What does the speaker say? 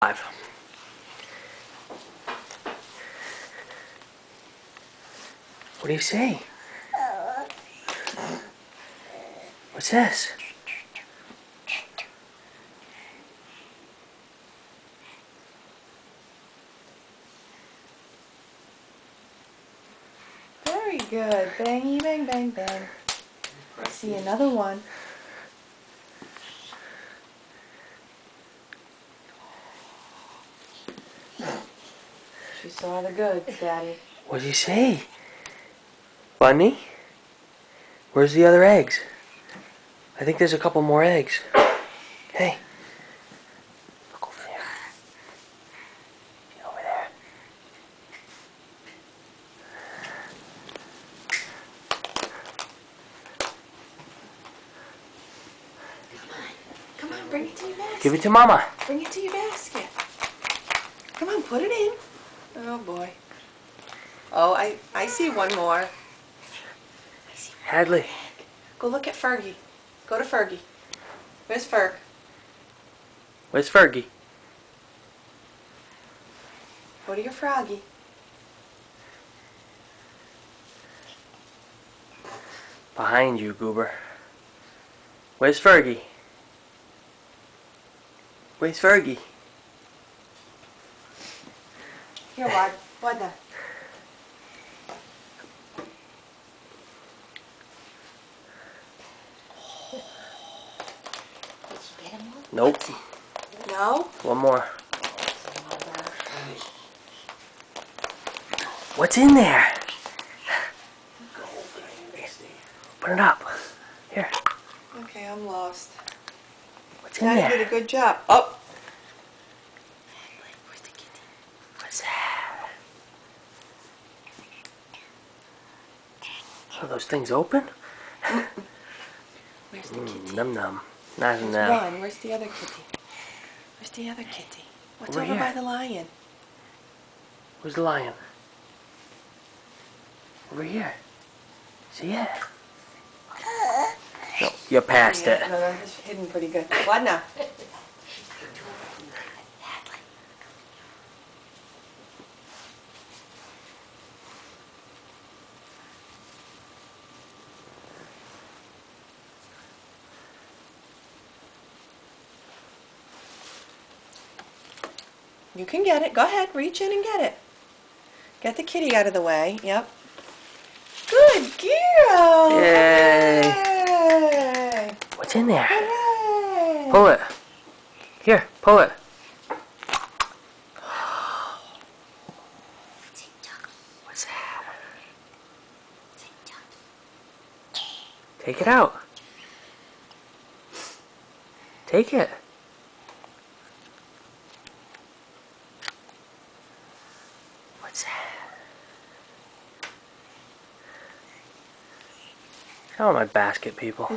Five. What do you say? What's this? Very good. Bangy, bang, bang, bang. Let's see another one. She saw the goods, Daddy. What do you say? Bunny? Where's the other eggs? I think there's a couple more eggs. Hey. Look over there. Get over there. Come on, bring it to your basket. Give it to Mama. Bring it to your basket. Come on, put it in. Oh, boy. Oh, I see one more. Hadley. Go look at Fergie. Go to Fergie. Where's Ferg? Where's Fergie? Go to your Froggy. Behind you, Goober. Where's Fergie? Where's Fergie? Here, Wad. Wada. Nope. No? One more. What's in there? Open it up. Here. Okay, I'm lost. What's in Daddy there? did a good job. Oh! What's that? Are those things open? Where's the kitty? Num num. Not There's enough. one. Where's the other kitty? Where's the other kitty? What's Over over here. by the lion? Where's the lion? Over here. See it? No, you're past it. No, it's hidden pretty good. What now? You can get it. Go ahead. Reach in and get it. Get the kitty out of the way. Yep. Good girl! Yay. Hooray! What's in there? Hooray! Pull it. Here, pull it. What's that? Take it out. Take it. What's that? Show my basket, people.